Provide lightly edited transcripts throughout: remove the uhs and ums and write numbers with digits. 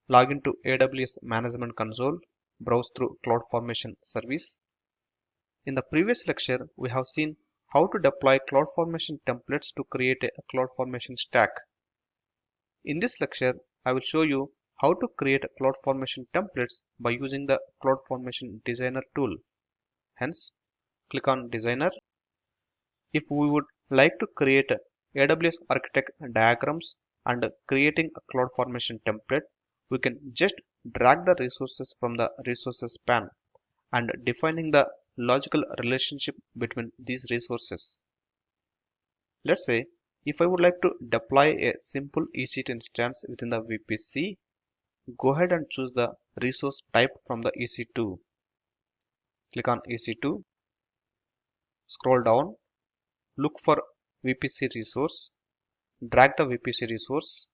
log into AWS Management Console, browse through CloudFormation service. In the previous lecture, we have seen how to deploy CloudFormation templates to create a CloudFormation stack. In this lecture, I will show you how to create CloudFormation templates by using the CloudFormation Designer tool. Hence, click on Designer. If we would like to create AWS Architect diagrams and creating a CloudFormation template, we can just drag the resources from the resources pane and defining the logical relationship between these resources. Let's say if I would like to deploy a simple EC2 instance within the VPC, go ahead and choose the resource type from the EC2. Click on EC2, scroll down, look for VPC resource, drag the VPC resource.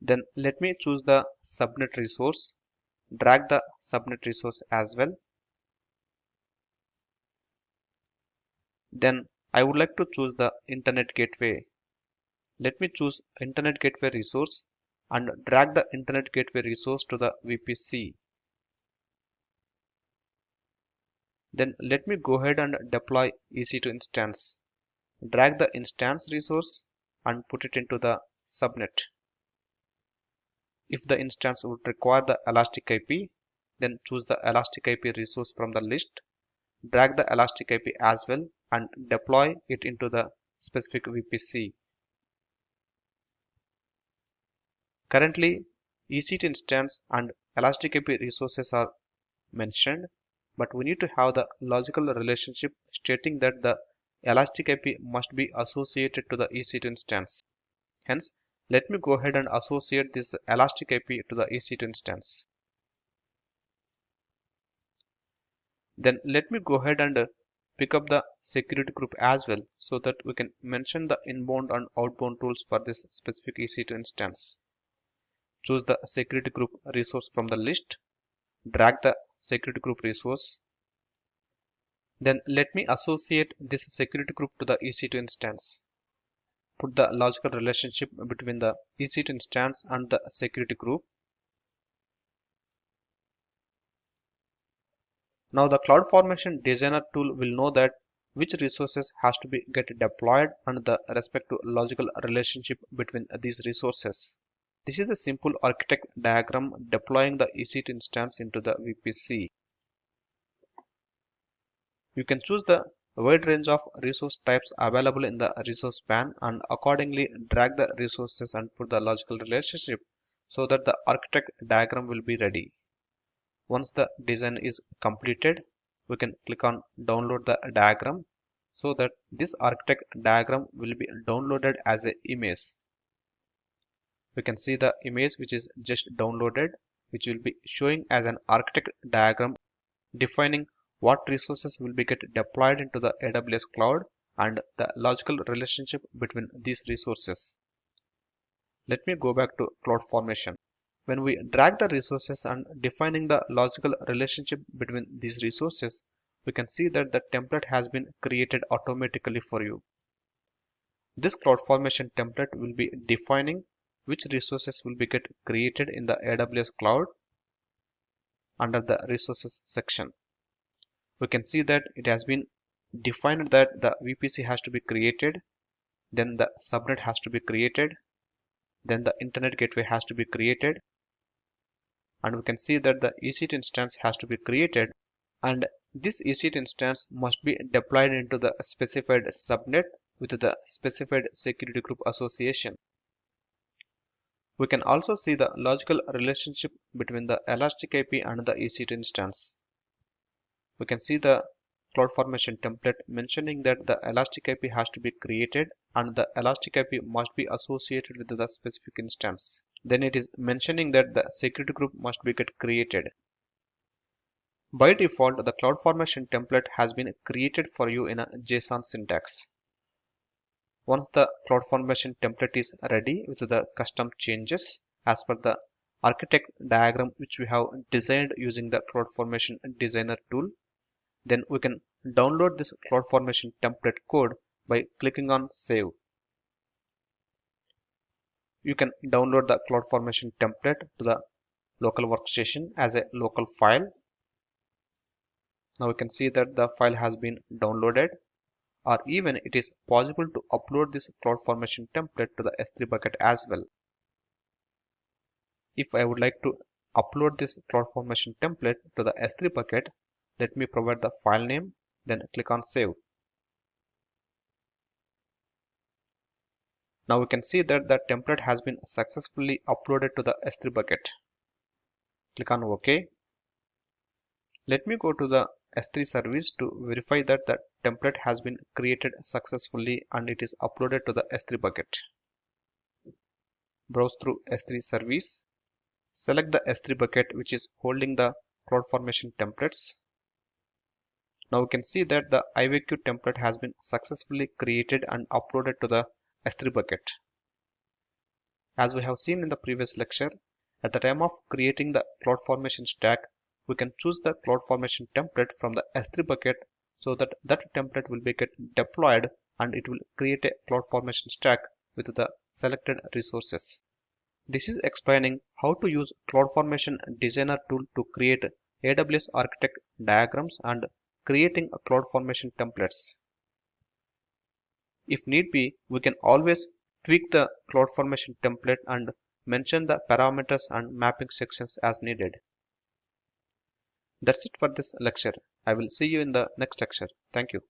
Then let me choose the subnet resource, drag the subnet resource as well. Then I would like to choose the internet gateway. Let me choose internet gateway resource and drag the internet gateway resource to the VPC. Then let me go ahead and deploy EC2 instance. Drag the instance resource and put it into the subnet. If the instance would require the Elastic IP, then choose the Elastic IP resource from the list. Drag the Elastic IP as well and deploy it into the specific VPC. Currently, EC2 instance and Elastic IP resources are mentioned, but we need to have the logical relationship stating that the Elastic IP must be associated to the EC2 instance. Hence, let me go ahead and associate this Elastic IP to the EC2 instance. Then let me go ahead and pick up the security group as well so that we can mention the inbound and outbound tools for this specific EC2 instance. Choose the security group resource from the list, drag the security group resource. Then let me associate this security group to the EC2 instance. Put the logical relationship between the EC2 instance and the security group. Now the CloudFormation Designer tool will know that which resources has to be get deployed and the respect to logical relationship between these resources. This is a simple architect diagram deploying the EC2 instance into the VPC. You can choose the wide range of resource types available in the resource pane and accordingly drag the resources and put the logical relationship so that the architect diagram will be ready. Once the design is completed, we can click on download the diagram so that this architect diagram will be downloaded as an image. We can see the image which is just downloaded, which will be showing as an architect diagram defining what resources will be get deployed into the AWS cloud and the logical relationship between these resources. Let me go back to CloudFormation. When we drag the resources and defining the logical relationship between these resources, we can see that the template has been created automatically for you. This CloudFormation template will be defining which resources will be get created in the AWS cloud under the resources section. We can see that it has been defined that the VPC has to be created, then the subnet has to be created, then the internet gateway has to be created, and we can see that the EC2 instance has to be created, and this EC2 instance must be deployed into the specified subnet with the specified security group association. We can also see the logical relationship between the Elastic IP and the EC2 instance. We can see the CloudFormation template mentioning that the Elastic IP has to be created and the Elastic IP must be associated with the specific instance. Then it is mentioning that the security group must be get created. By default, the CloudFormation template has been created for you in a JSON syntax. Once the CloudFormation template is ready with the custom changes as per the architect diagram which we have designed using the CloudFormation Designer tool, then we can download this CloudFormation template code by clicking on Save. You can download the CloudFormation template to the local workstation as a local file. Now we can see that the file has been downloaded, or even it is possible to upload this CloudFormation template to the S3 bucket as well. If I would like to upload this CloudFormation template to the S3 bucket, let me provide the file name, then click on save. Now we can see that the template has been successfully uploaded to the S3 bucket. Click on OK. Let me go to the S3 service to verify that the template has been created successfully and it is uploaded to the S3 bucket. Browse through S3 service. Select the S3 bucket which is holding the CloudFormation templates. Now we can see that the IVQ template has been successfully created and uploaded to the S3 bucket. As we have seen in the previous lecture, at the time of creating the CloudFormation stack, we can choose the CloudFormation template from the S3 bucket so that that template will be get deployed and it will create a CloudFormation stack with the selected resources. This is explaining how to use CloudFormation Designer tool to create AWS Architect diagrams and creating a CloudFormation templates. If need be, we can always tweak the CloudFormation template and mention the parameters and mapping sections as needed. That's it for this lecture. I will see you in the next lecture. Thank you.